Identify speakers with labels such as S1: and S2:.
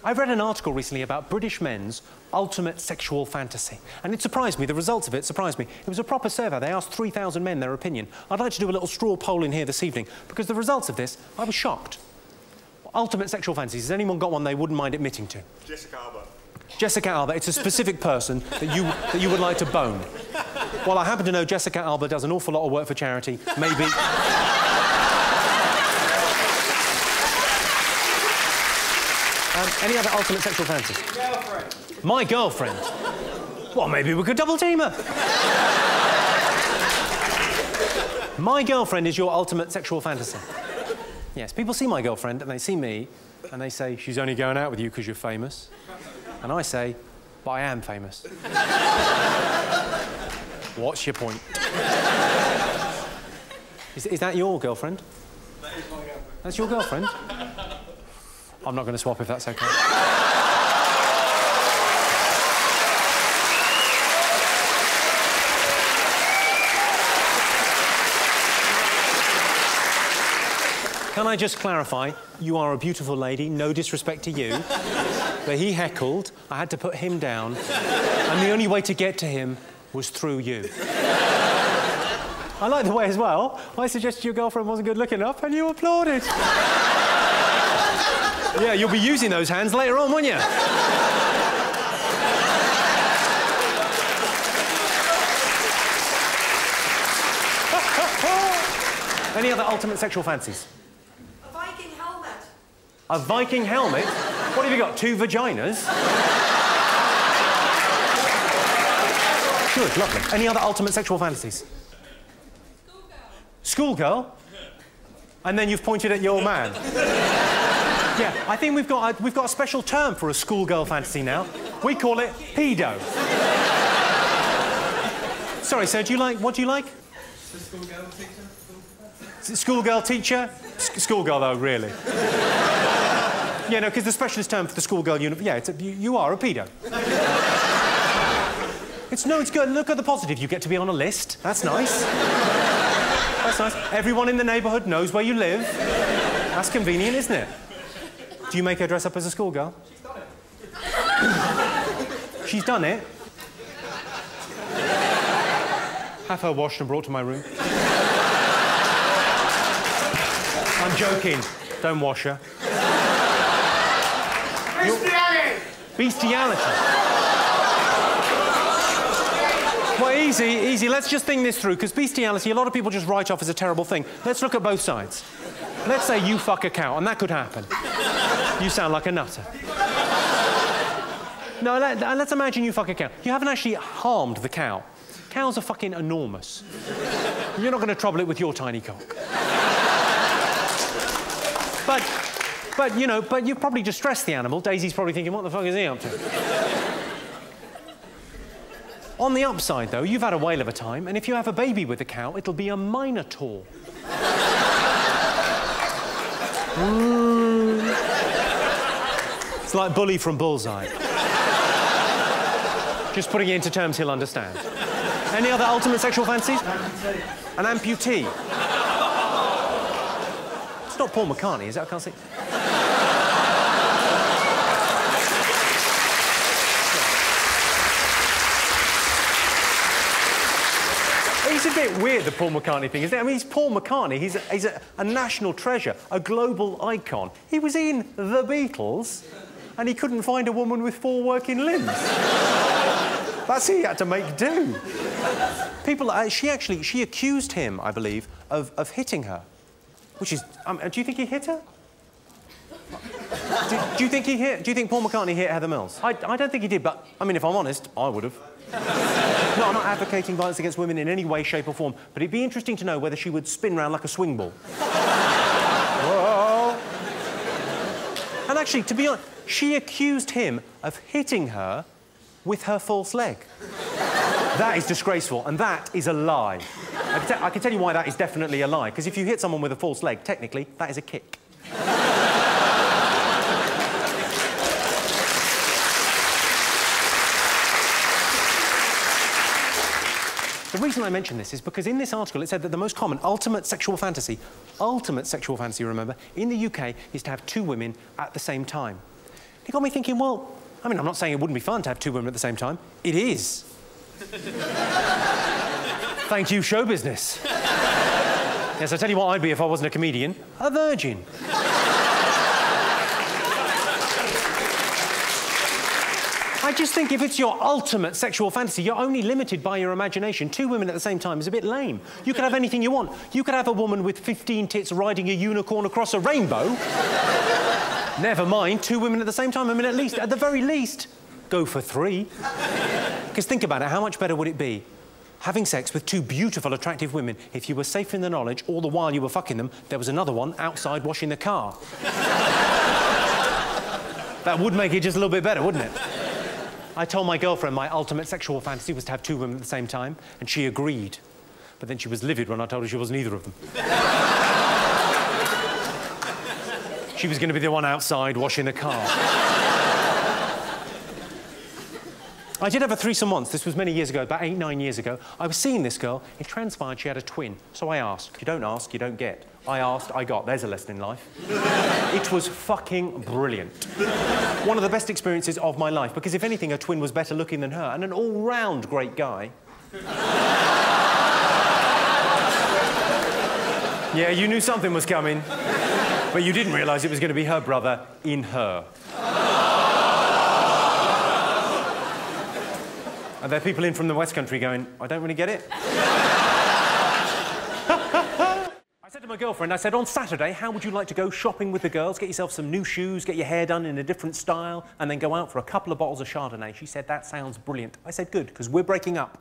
S1: I've read an article recently about British men's ultimate sexual fantasy, and it surprised me. The results of it surprised me. It was a proper survey. They asked 3,000 men their opinion. I'd like to do a little straw poll in here this evening, because the results of this, I was shocked. Ultimate sexual fantasies. Has anyone got one they wouldn't mind admitting to?
S2: Jessica Alba.
S1: Jessica Alba. It's a specific person that you would like to bone. Well, I happen to know Jessica Alba does an awful lot of work for charity. Maybe... any other ultimate sexual fantasies?
S2: Girlfriend.
S1: My girlfriend? Well, maybe we could double team her. My girlfriend is your ultimate sexual fantasy. Yes, people see my girlfriend and they see me and they say, she's only going out with you because you're famous. And I say, but I am famous. What's your point? Is that your girlfriend?
S2: That is my girlfriend.
S1: That's your girlfriend? I'm not going to swap if that's OK. Can I just clarify? You are a beautiful lady, no disrespect to you. But he heckled, I had to put him down, and the only way to get to him was through you. I like the way as well. I suggested your girlfriend wasn't good looking enough, and you applauded. Yeah, you'll be using those hands later on, won't you? Any other ultimate sexual fantasies?
S3: A Viking helmet.
S1: A Viking helmet? What have you got, 2 vaginas? Good, lovely. Any other ultimate sexual fantasies? Schoolgirl? And then you've pointed at your man. Yeah, I think we've got a special term for a schoolgirl fantasy now. We call it pedo. Sorry, sir, what do you like?
S2: The schoolgirl teacher.
S1: Schoolgirl teacher? Schoolgirl, though, really. Yeah, no, because the specialist term for the schoolgirl you are a pedo. It's good. Look at the positive. You get to be on a list. That's nice. That's nice. Everyone in the neighbourhood knows where you live. That's convenient, isn't it? Do you make her dress up as a schoolgirl? She's done it. She's done it? Have her washed and brought to my room. I'm joking. Don't wash her.
S2: Bestiality!
S1: Bestiality? Well, easy. Let's just think this through, because bestiality, a lot of people just write off as a terrible thing. Let's look at both sides. Let's say you fuck a cow, and that could happen. You sound like a nutter. No, let's imagine you fuck a cow. You haven't actually harmed the cow. Cows are fucking enormous. You're not going to trouble it with your tiny cock. But you've probably distressed the animal. Daisy's probably thinking, what the fuck is he up to? On the upside, though, you've had a whale of a time, and if you have a baby with a cow, it'll be a minotaur. It's like Bully from Bullseye. Just putting it into terms he'll understand. Any other ultimate sexual fantasies? An amputee. It's not Paul McCartney, is it? I can't see. It's a bit weird, the Paul McCartney thing, isn't it? I mean, he's Paul McCartney. He's a national treasure, a global icon. He was in The Beatles, and he couldn't find a woman with 4 working limbs. That's who he had to make do. People... she accused him, I believe, of hitting her. Which is... do you think he hit her? do you think Paul McCartney hit Heather Mills? I don't think he did, but, I mean, if I'm honest, I would have. No, I'm not advocating violence against women in any way, shape or form, but it'd be interesting to know whether she would spin round like a swing ball. Whoa! And actually, to be honest, she accused him of hitting her with her false leg. That is disgraceful, and that is a lie. I can tell you why that is definitely a lie, because if you hit someone with a false leg, technically, that is a kick. The reason I mention this is because in this article it said that the most common ultimate sexual fantasy, remember, in the UK is to have 2 women at the same time. It got me thinking, well, I mean, I'm not saying it wouldn't be fun to have two women at the same time. It is. Thank you, show business. Yes, I'll tell you what I'd be if I wasn't a comedian. A virgin. I just think if it's your ultimate sexual fantasy, you're only limited by your imagination. Two women at the same time is a bit lame. You could have anything you want. You could have a woman with 15 tits riding a unicorn across a rainbow. Never mind, two women at the same time. I mean, at the very least, go for three. Because think about it, how much better would it be having sex with two beautiful, attractive women if you were safe in the knowledge all the while you were fucking them, there was another one outside washing the car? That would make it just a little bit better, wouldn't it? I told my girlfriend my ultimate sexual fantasy was to have two women at the same time, and she agreed. But then she was livid when I told her she wasn't either of them. She was going to be the one outside washing the car. I did have a threesome once. This was many years ago, about 8, 9 years ago. I was seeing this girl. It transpired she had a twin. So I asked. You don't ask, you don't get. I asked, I got. There's a lesson in life. It was fucking brilliant. One of the best experiences of my life, because if anything, her twin was better looking than her, and an all-round great guy. Yeah, you knew something was coming, but you didn't realise it was going to be her brother in her. Are there people in from the West Country going, I don't really get it? I said to my girlfriend, I said, on Saturday, how would you like to go shopping with the girls, get yourself some new shoes, get your hair done in a different style, and then go out for a couple of bottles of Chardonnay? She said, that sounds brilliant. I said, good, because we're breaking up.